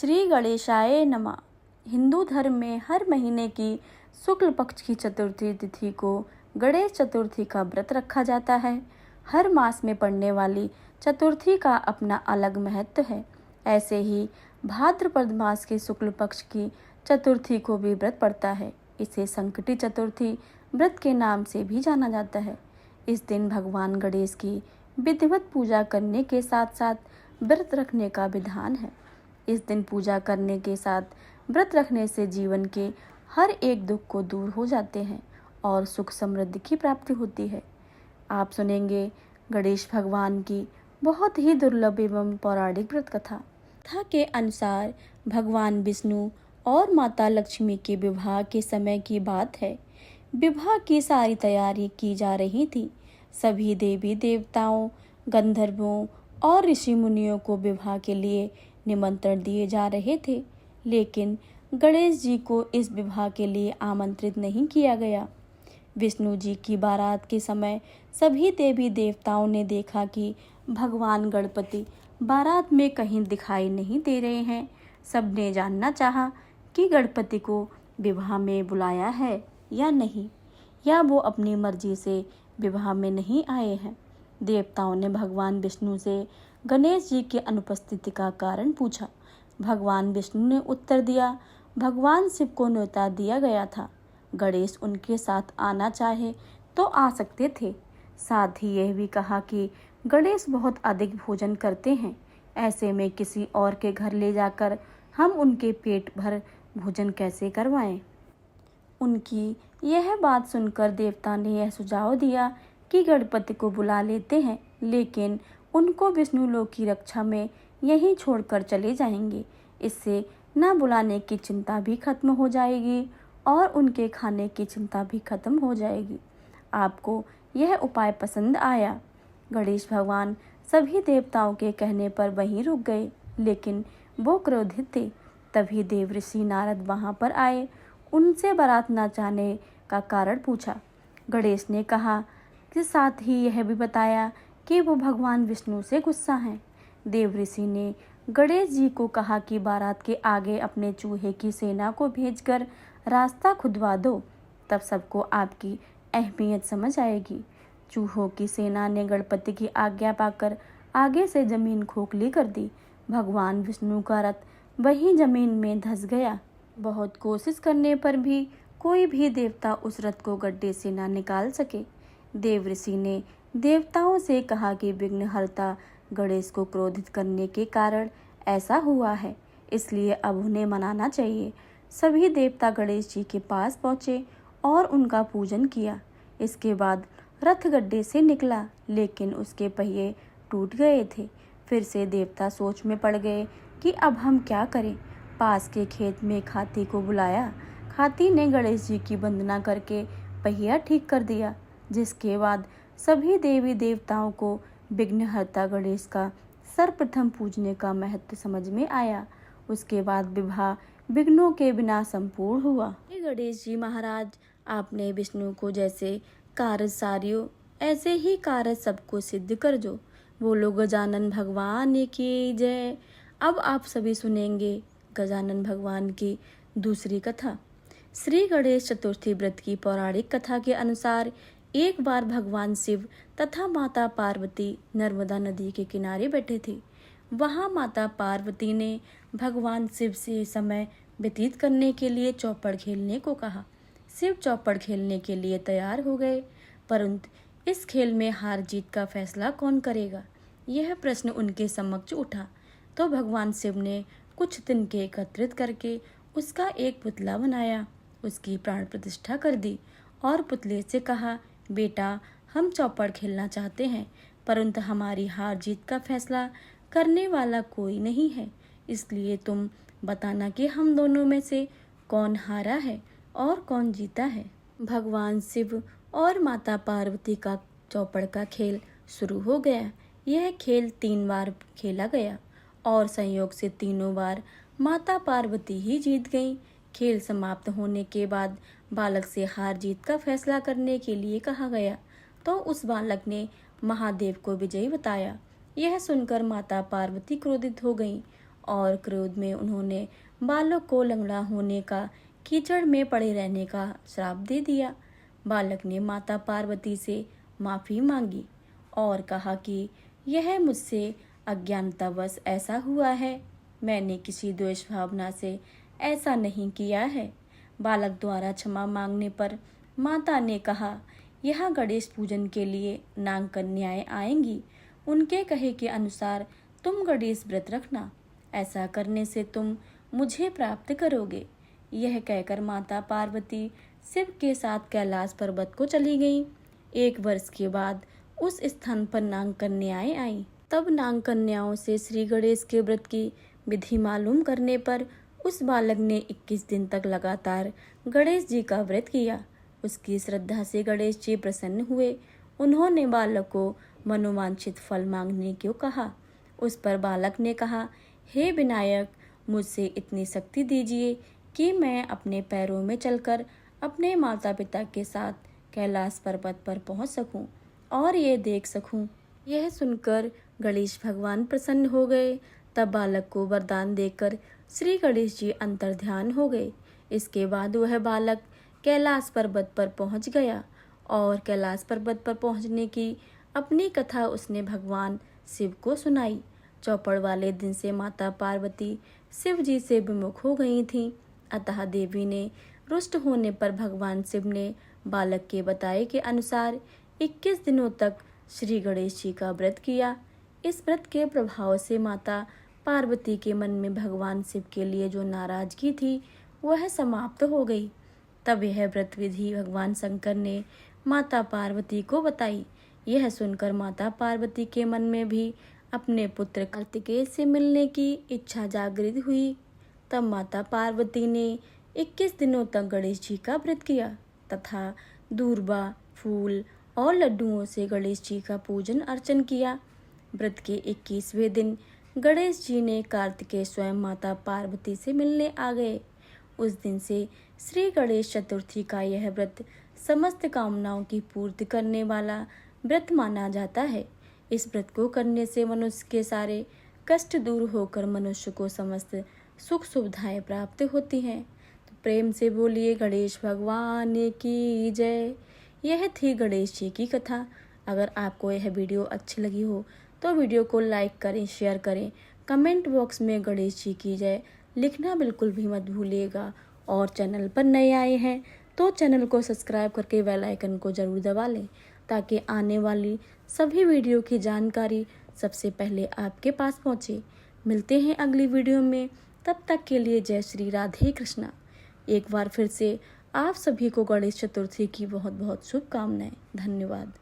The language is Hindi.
श्री गणेशाय नमः। हिंदू धर्म में हर महीने की शुक्ल पक्ष की चतुर्थी तिथि को गणेश चतुर्थी का व्रत रखा जाता है। हर मास में पड़ने वाली चतुर्थी का अपना अलग महत्व है। ऐसे ही भाद्रपद मास के शुक्ल पक्ष की चतुर्थी को भी व्रत पड़ता है। इसे संकटी चतुर्थी व्रत के नाम से भी जाना जाता है। इस दिन भगवान गणेश की विधिवत पूजा करने के साथ साथ व्रत रखने का विधान है। इस दिन पूजा करने के साथ व्रत रखने से जीवन के हर एक दुख को दूर हो जाते हैं और सुख समृद्धि की प्राप्ति होती है। आप सुनेंगे गणेश भगवान की बहुत ही दुर्लभ एवं पौराणिक व्रत कथा। कथा के अनुसार भगवान विष्णु और माता लक्ष्मी के विवाह के समय की बात है। विवाह की सारी तैयारी की जा रही थी। सभी देवी देवताओं, गंधर्वों और ऋषि मुनियों को विवाह के लिए निमंत्रण दिए जा रहे थे, लेकिन गणेश जी को इस विवाह के लिए आमंत्रित नहीं किया गया। विष्णु जी की बारात के समय सभी देवी देवताओं ने देखा कि भगवान गणपति बारात में कहीं दिखाई नहीं दे रहे हैं। सबने जानना चाहा कि गणपति को विवाह में बुलाया है या नहीं, या वो अपनी मर्जी से विवाह में नहीं आए हैं। देवताओं ने भगवान विष्णु से गणेश जी की अनुपस्थिति का कारण पूछा। भगवान विष्णु ने उत्तर दिया, भगवान शिव को न्योता दिया गया था। गणेश उनके साथ आना चाहे तो आ सकते थे। साथ ही यह भी कहा कि गणेश बहुत अधिक भोजन करते हैं, ऐसे में किसी और के घर ले जाकर हम उनके पेट भर भोजन कैसे करवाएं। उनकी यह बात सुनकर देवता ने यह सुझाव दिया कि गणपति को बुला लेते हैं, लेकिन उनको विष्णु लोक की रक्षा में यहीं छोड़कर चले जाएंगे। इससे न बुलाने की चिंता भी खत्म हो जाएगी और उनके खाने की चिंता भी खत्म हो जाएगी। आपको यह उपाय पसंद आया। गणेश भगवान सभी देवताओं के कहने पर वहीं रुक गए, लेकिन वो क्रोधित थे। तभी देव ऋषि नारद वहां पर आए। उनसे बारात न जाने का कारण पूछा। गणेश ने कहा कि साथ ही यह भी बताया कि वो भगवान विष्णु से गुस्सा हैं। देव ऋषि ने गणेश जी को कहा कि बारात के आगे अपने चूहे की सेना को भेजकर रास्ता खुदवा दो, तब सबको आपकी अहमियत समझ आएगी। चूहों की सेना ने गणपति की आज्ञा पाकर आगे से जमीन खोखली कर दी। भगवान विष्णु का रथ वहीं जमीन में धंस गया। बहुत कोशिश करने पर भी कोई भी देवता उस रथ को गड्ढे से ना निकाल सके। देव ऋषि ने देवताओं से कहा कि विघ्नहर्ता गणेश को क्रोधित करने के कारण ऐसा हुआ है, इसलिए अब उन्हें मनाना चाहिए। सभी देवता गणेश जी के पास पहुँचे और उनका पूजन किया। इसके बाद रथ गड्ढे से निकला, लेकिन उसके पहिए टूट गए थे। फिर से देवता सोच में पड़ गए कि अब हम क्या करें। पास के खेत में खाती को बुलाया। खाती ने गणेश जी की वंदना करके पहिया ठीक कर दिया, जिसके बाद सभी देवी देवताओं को विघ्नहर्ता गणेश का सर्वप्रथम पूजने का महत्व समझ में आया। उसके बाद विवाह विघ्नों के बिना संपूर्ण हुआ। हे गणेश जी महाराज, आपने विष्णु को जैसे कारज सारियो, ऐसे ही कारज सबको सिद्ध कर जो। बोलो गजानन भगवान की जय। अब आप सभी सुनेंगे गजानन भगवान की दूसरी कथा। श्री गणेश चतुर्थी व्रत की पौराणिक कथा के अनुसार एक बार भगवान शिव तथा माता पार्वती नर्मदा नदी के किनारे बैठे थे। वहां माता पार्वती ने भगवान शिव से समय व्यतीत करने के लिए चौपड़ खेलने को कहा। शिव चौपड़ खेलने के लिए तैयार हो गए, परंतु इस खेल में हार जीत का फैसला कौन करेगा, यह प्रश्न उनके समक्ष उठा। तो भगवान शिव ने कुछ तिनके एकत्रित करके उसका एक पुतला बनाया, उसकी प्राण प्रतिष्ठा कर दी और पुतले से कहा, बेटा, हम चौपड़ खेलना चाहते हैं, परंतु हमारी हार जीत का फैसला करने वाला कोई नहीं है, इसलिए तुम बताना कि हम दोनों में से कौन हारा है और कौन जीता है। भगवान शिव और माता पार्वती का चौपड़ का खेल शुरू हो गया। यह खेल 3 बार खेला गया और संयोग से तीनों बार माता पार्वती ही जीत गईं। खेल समाप्त होने के बाद बालक से हार जीत का फैसला करने के लिए कहा गया, तो उस बालक ने महादेव को विजयी बताया। यह सुनकर माता पार्वती क्रोधित हो गईं और क्रोध में उन्होंने बालक को लंगड़ा होने का, कीचड़ में पड़े रहने का श्राप दे दिया। बालक ने माता पार्वती से माफ़ी मांगी और कहा कि यह मुझसे अज्ञानतावश ऐसा हुआ है, मैंने किसी द्वेष भावना से ऐसा नहीं किया है। बालक द्वारा क्षमा मांगने पर माता ने कहा, यहाँ गणेश पूजन के लिए नाग कन्याएं आएंगी, उनके कहे के अनुसार तुम गणेश व्रत रखना, ऐसा करने से तुम मुझे प्राप्त करोगे। यह कहकर माता पार्वती शिव के साथ कैलाश पर्वत को चली गईं। 1 वर्ष के बाद उस स्थान पर नाग कन्याएं आईं। तब नाग कन्याओं से श्री गणेश के व्रत की विधि मालूम करने पर उस बालक ने 21 दिन तक लगातार गणेश जी का व्रत किया। उसकी श्रद्धा से गणेश जी प्रसन्न हुए। उन्होंने बालक को मनोवांछित फल मांगने को कहा। उस पर बालक ने कहा, हे विनायक, मुझसे इतनी शक्ति दीजिए कि मैं अपने पैरों में चलकर अपने माता पिता के साथ कैलाश पर्वत पर पहुंच सकूं और ये देख सकूं। यह सुनकर गणेश भगवान प्रसन्न हो गए। तब बालक को वरदान देकर श्री गणेश जी अंतर्ध्यान हो गए। इसके बाद वह बालक कैलाश पर्वत पर पहुंच गया और कैलाश पर्वत पर पहुंचने की अपनी कथा उसने भगवान शिव को सुनाई। चौपड़ वाले दिन से माता पार्वती शिव जी से विमुख हो गई थीं। अतः देवी ने रुष्ट होने पर भगवान शिव ने बालक के बताए के अनुसार 21 दिनों तक श्री गणेश जी का व्रत किया। इस व्रत के प्रभाव से माता पार्वती के मन में भगवान शिव के लिए जो नाराजगी थी वह समाप्त हो गई। तब यह व्रत विधि भगवान शंकर ने माता पार्वती को बताई। यह सुनकर माता पार्वती के मन में भी अपने पुत्र कार्तिकेय से मिलने की इच्छा जागृत हुई। तब माता पार्वती ने 21 दिनों तक गणेश जी का व्रत किया तथा दूर्बा, फूल और लड्डुओं से गणेश जी का पूजन अर्चन किया। व्रत के 21वें दिन गणेश जी ने कार्तिकेय स्वयं माता पार्वती से मिलने आ गए। उस दिन से श्री गणेश चतुर्थी का यह व्रत समस्त कामनाओं की पूर्ति करने वाला व्रत माना जाता है। इस व्रत को करने से मनुष्य के सारे कष्ट दूर होकर मनुष्य को समस्त सुख सुविधाएं प्राप्त होती हैं। तो प्रेम से बोलिए गणेश भगवान की जय। यह थी गणेश जी की कथा। अगर आपको यह वीडियो अच्छी लगी हो तो वीडियो को लाइक करें, शेयर करें, कमेंट बॉक्स में गणेश जी की जय लिखना बिल्कुल भी मत भूलिएगा। और चैनल पर नए आए हैं तो चैनल को सब्सक्राइब करके बेल आइकन को ज़रूर दबा लें ताकि आने वाली सभी वीडियो की जानकारी सबसे पहले आपके पास पहुंचे। मिलते हैं अगली वीडियो में, तब तक के लिए जय श्री राधे कृष्णा। एक बार फिर से आप सभी को गणेश चतुर्थी की बहुत बहुत शुभकामनाएं। धन्यवाद।